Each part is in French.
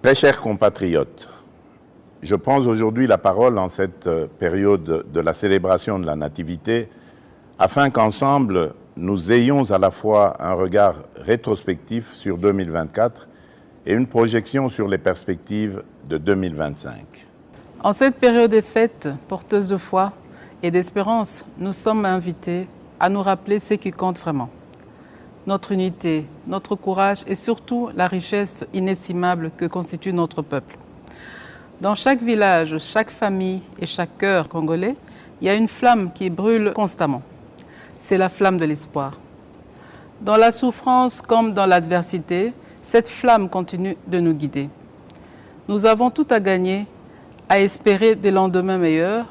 Très chers compatriotes, je prends aujourd'hui la parole en cette période de la célébration de la Nativité afin qu'ensemble, nous ayons à la fois un regard rétrospectif sur 2024 et une projection sur les perspectives de 2025. En cette période des fêtes, porteuse de foi et d'espérance, nous sommes invités à nous rappeler ce qui compte vraiment. Notre unité, notre courage et surtout la richesse inestimable que constitue notre peuple. Dans chaque village, chaque famille et chaque cœur congolais, il y a une flamme qui brûle constamment. C'est la flamme de l'espoir. Dans la souffrance comme dans l'adversité, cette flamme continue de nous guider. Nous avons tout à gagner à espérer des lendemains meilleurs,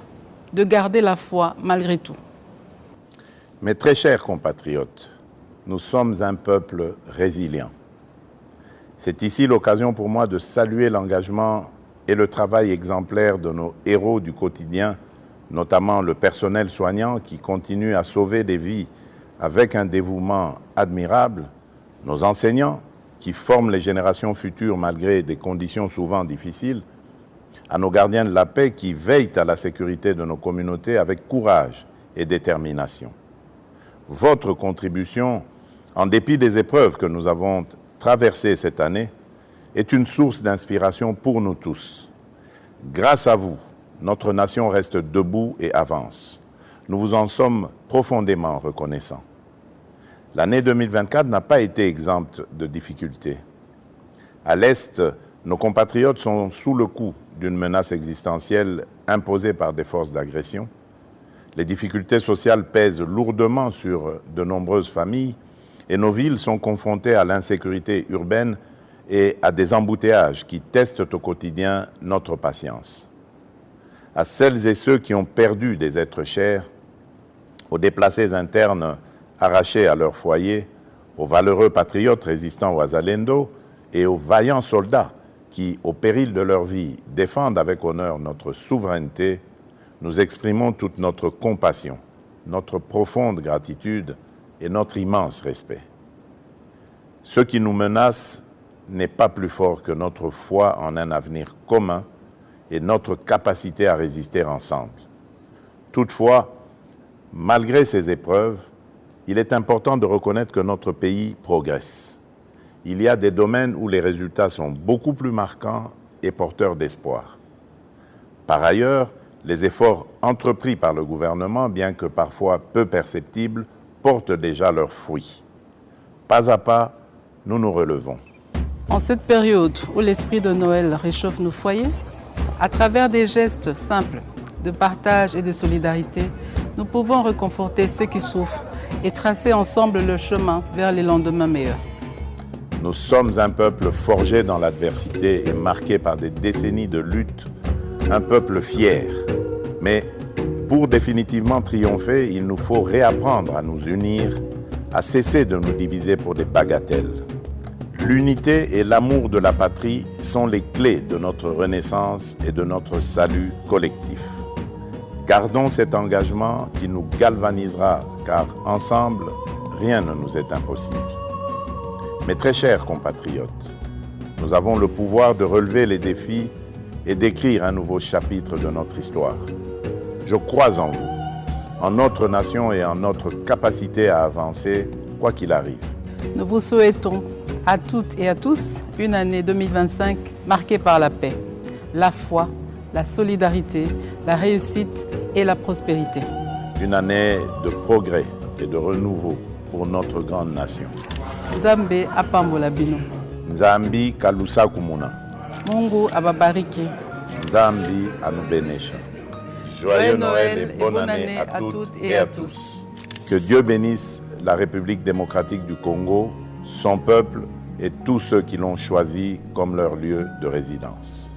de garder la foi malgré tout. Mes très chers compatriotes, nous sommes un peuple résilient. C'est ici l'occasion pour moi de saluer l'engagement et le travail exemplaire de nos héros du quotidien, notamment le personnel soignant qui continue à sauver des vies avec un dévouement admirable, nos enseignants qui forment les générations futures malgré des conditions souvent difficiles, à nos gardiens de la paix qui veillent à la sécurité de nos communautés avec courage et détermination. Votre contribution, en dépit des épreuves que nous avons traversées cette année, est une source d'inspiration pour nous tous. Grâce à vous, notre nation reste debout et avance. Nous vous en sommes profondément reconnaissants. L'année 2024 n'a pas été exempte de difficultés. À l'Est, nos compatriotes sont sous le coup d'une menace existentielle imposée par des forces d'agression. Les difficultés sociales pèsent lourdement sur de nombreuses familles et nos villes sont confrontées à l'insécurité urbaine et à des embouteillages qui testent au quotidien notre patience. À celles et ceux qui ont perdu des êtres chers, aux déplacés internes arrachés à leur foyer, aux valeureux patriotes résistant au Wazalendo et aux vaillants soldats qui, au péril de leur vie, défendent avec honneur notre souveraineté, nous exprimons toute notre compassion, notre profonde gratitude et notre immense respect. Ce qui nous menace n'est pas plus fort que notre foi en un avenir commun et notre capacité à résister ensemble. Toutefois, malgré ces épreuves, il est important de reconnaître que notre pays progresse. Il y a des domaines où les résultats sont beaucoup plus marquants et porteurs d'espoir. Par ailleurs, les efforts entrepris par le gouvernement, bien que parfois peu perceptibles, portent déjà leurs fruits. Pas à pas, nous nous relevons. En cette période où l'esprit de Noël réchauffe nos foyers, à travers des gestes simples de partage et de solidarité, nous pouvons réconforter ceux qui souffrent et tracer ensemble le chemin vers les lendemains meilleurs. Nous sommes un peuple forgé dans l'adversité et marqué par des décennies de lutte, un peuple fier. Mais pour définitivement triompher, il nous faut réapprendre à nous unir, à cesser de nous diviser pour des bagatelles. L'unité et l'amour de la patrie sont les clés de notre renaissance et de notre salut collectif. Gardons cet engagement qui nous galvanisera, car ensemble, rien ne nous est impossible. Mes très chers compatriotes, nous avons le pouvoir de relever les défis et d'écrire un nouveau chapitre de notre histoire. Je crois en vous, en notre nation et en notre capacité à avancer, quoi qu'il arrive. Nous vous souhaitons à toutes et à tous une année 2025 marquée par la paix, la foi, la solidarité, la réussite et la prospérité. Une année de progrès et de renouveau pour notre grande nation. Nzambe apambola bino. Nzambi kalusa kumuna. Mungu ababariki. Nzambi anubenesha. Joyeux Noël et bonne année à toutes et à tous. Que Dieu bénisse la République démocratique du Congo, son peuple et tous ceux qui l'ont choisi comme leur lieu de résidence.